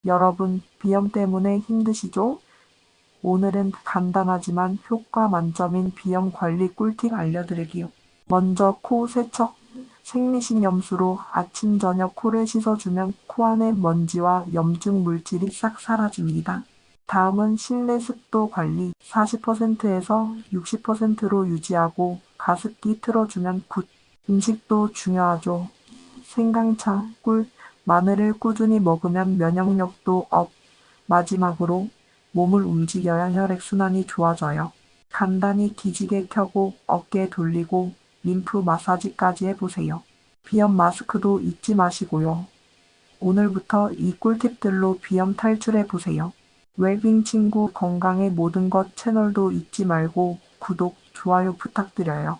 여러분, 비염 때문에 힘드시죠? 오늘은 간단하지만 효과 만점인 비염 관리 꿀팁 알려드릴게요. 먼저 코 세척. 생리식염수로 아침 저녁 코를 씻어주면 코 안의 먼지와 염증 물질이 싹 사라집니다. 다음은 실내 습도 관리. 40%에서 60%로 유지하고 가습기 틀어주면 굿. 음식도 중요하죠. 생강차, 꿀, 마늘을 꾸준히 먹으면 면역력도 업. 마지막으로 몸을 움직여야 혈액순환이 좋아져요. 간단히 기지개 켜고 어깨 돌리고 림프 마사지까지 해보세요. 비염 마스크도 잊지 마시고요. 오늘부터 이 꿀팁들로 비염 탈출해보세요. 웰빙 친구 건강의 모든 것 채널도 잊지 말고 구독, 좋아요 부탁드려요.